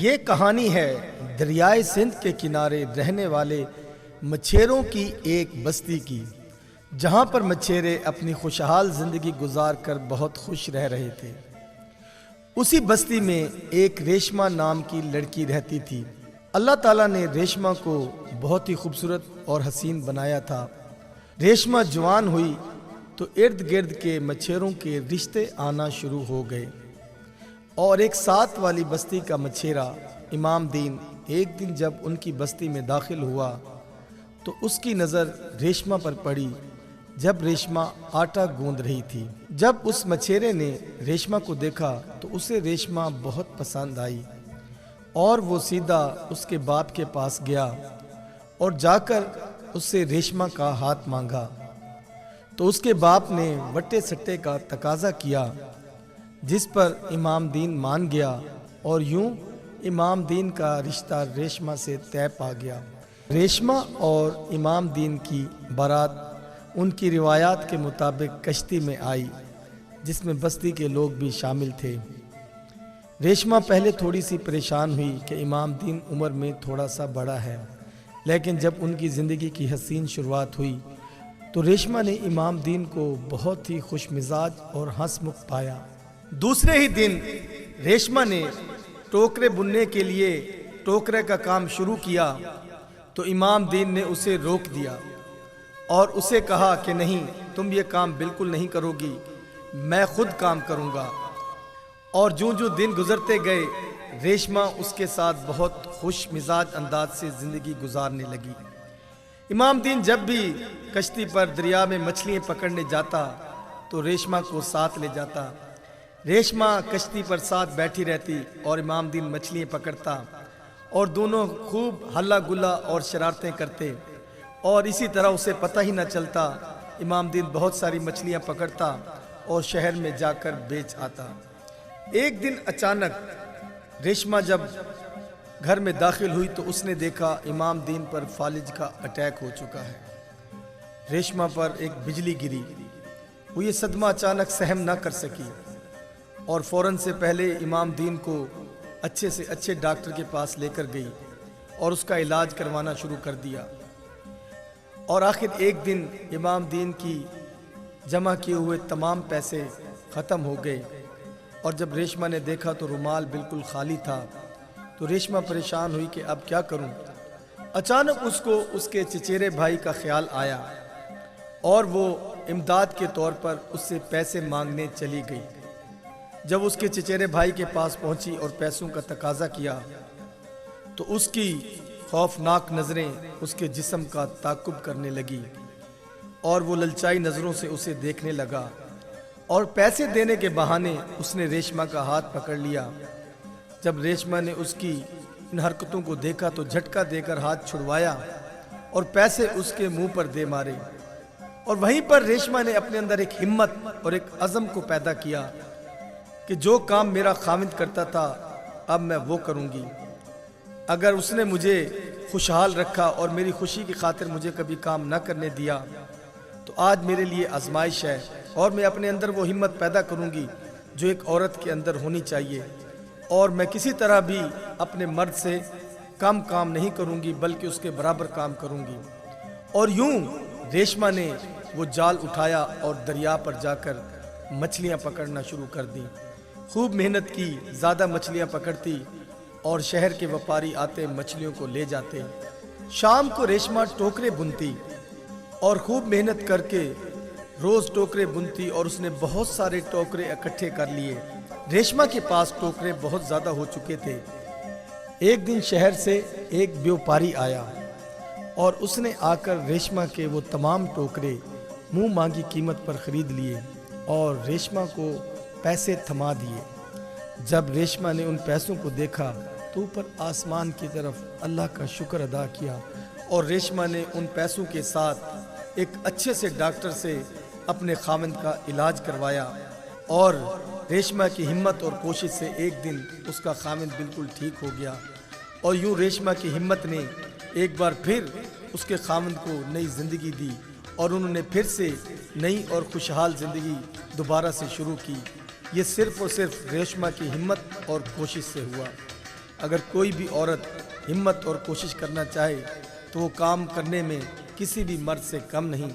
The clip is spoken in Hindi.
ये कहानी है दरियाए सिंध के किनारे रहने वाले मछेरों की एक बस्ती की, जहाँ पर मछेरे अपनी खुशहाल ज़िंदगी गुजार कर बहुत खुश रह रहे थे। उसी बस्ती में एक रेशमा नाम की लड़की रहती थी। अल्लाह ताला ने रेशमा को बहुत ही खूबसूरत और हसीन बनाया था। रेशमा जवान हुई तो इर्द गिर्द के मछेरों के रिश्ते आना शुरू हो गए और एक साथ वाली बस्ती का मछेरा इमाम दीन एक दिन जब उनकी बस्ती में दाखिल हुआ तो उसकी नज़र रेशमा पर पड़ी जब रेशमा आटा गूंद रही थी। जब उस मछेरे ने रेशमा को देखा तो उसे रेशमा बहुत पसंद आई और वो सीधा उसके बाप के पास गया और जाकर उससे रेशमा का हाथ मांगा। तो उसके बाप ने वट्टे सट्टे का तकाजा किया, जिस पर इमाम दीन मान गया और यूं इमाम दीन का रिश्ता रेशमा से तय पा गया। रेशमा और इमाम दीन की बारात उनकी रिवायात के मुताबिक कश्ती में आई, जिसमें बस्ती के लोग भी शामिल थे। रेशमा पहले थोड़ी सी परेशान हुई कि इमाम दीन उम्र में थोड़ा सा बड़ा है, लेकिन जब उनकी ज़िंदगी की हसीन शुरुआत हुई तो रेशमा ने इमाम दीन को बहुत ही खुश मिजाज और हंसमुख पाया। दूसरे ही दिन रेशमा ने टोकरे बुनने के लिए टोकरे का काम शुरू किया तो इमाम दीन ने उसे रोक दिया और उसे कहा कि नहीं, तुम ये काम बिल्कुल नहीं करोगी, मैं खुद काम करूँगा। और जो जो दिन गुजरते गए रेशमा उसके साथ बहुत खुश मिजाज अंदाज से ज़िंदगी गुजारने लगी। इमाम दीन जब भी कश्ती पर दरिया में मछलियाँ पकड़ने जाता तो रेशमा को साथ ले जाता। रेशमा कश्ती पर साथ बैठी रहती और इमाम दीन मछलियाँ पकड़ता और दोनों खूब हल्ला गुल्ला और शरारतें करते और इसी तरह उसे पता ही न चलता। इमाम दीन बहुत सारी मछलियाँ पकड़ता और शहर में जाकर बेच आता। एक दिन अचानक रेशमा जब घर में दाखिल हुई तो उसने देखा इमाम दीन पर फालिज का अटैक हो चुका है। रेशमा पर एक बिजली गिरी, वो ये सदमा अचानक सहम ना कर सकी और फौरन से पहले इमाम दीन को अच्छे से अच्छे डॉक्टर के पास लेकर गई और उसका इलाज करवाना शुरू कर दिया। और आखिर एक दिन इमाम दीन की जमा किए हुए तमाम पैसे ख़त्म हो गए और जब रेशमा ने देखा तो रुमाल बिल्कुल खाली था। तो रेशमा परेशान हुई कि अब क्या करूं। अचानक उसको उसके चचेरे भाई का ख्याल आया और वो इमदाद के तौर पर उससे पैसे मांगने चली गई। जब उसके चचेरे भाई के पास पहुंची और पैसों का तकाजा किया तो उसकी खौफनाक नज़रें उसके जिस्म का ताक़ुब करने लगी और वो ललचाई नज़रों से उसे देखने लगा और पैसे देने के बहाने उसने रेशमा का हाथ पकड़ लिया। जब रेशमा ने उसकी इन हरकतों को देखा तो झटका देकर हाथ छुड़वाया और पैसे उसके मुंह पर दे मारे। और वहीं पर रेशमा ने अपने अंदर एक हिम्मत और एक अज़म को पैदा किया कि जो काम मेरा खामिद करता था अब मैं वो करूँगी। अगर उसने मुझे खुशहाल रखा और मेरी खुशी की खातिर मुझे कभी काम ना करने दिया तो आज मेरे लिए आजमाइश है और मैं अपने अंदर वो हिम्मत पैदा करूँगी जो एक औरत के अंदर होनी चाहिए और मैं किसी तरह भी अपने मर्द से कम काम नहीं करूँगी बल्कि उसके बराबर काम करूँगी। और यूं रेशमा ने वो जाल उठाया और दरिया पर जाकर मछलियाँ पकड़ना शुरू कर दी। खूब मेहनत की, ज़्यादा मछलियाँ पकड़ती और शहर के व्यापारी आते मछलियों को ले जाते। शाम को रेशमा टोकरे बुनती और खूब मेहनत करके रोज़ टोकरे बुनती और उसने बहुत सारे टोकरे इकट्ठे कर लिए। रेशमा के पास टोकरे बहुत ज़्यादा हो चुके थे। एक दिन शहर से एक व्यापारी आया और उसने आकर रेशमा के वो तमाम टोकरे मुंह मांगी कीमत पर ख़रीद लिए और रेशमा को पैसे थमा दिए। जब रेशमा ने उन पैसों को देखा तो ऊपर आसमान की तरफ अल्लाह का शुक्र अदा किया और रेशमा ने उन पैसों के साथ एक अच्छे से डॉक्टर से अपने खामिद का इलाज करवाया और रेशमा की हिम्मत और कोशिश से एक दिन उसका खामिद बिल्कुल ठीक हो गया। और यूं रेशमा की हिम्मत ने एक बार फिर उसके खामिद को नई ज़िंदगी दी और उन्होंने फिर से नई और खुशहाल ज़िंदगी दोबारा से शुरू की। ये सिर्फ़ और सिर्फ रेशमा की हिम्मत और कोशिश से हुआ। अगर कोई भी औरत हिम्मत और कोशिश करना चाहे तो वो काम करने में किसी भी मर्द से कम नहीं।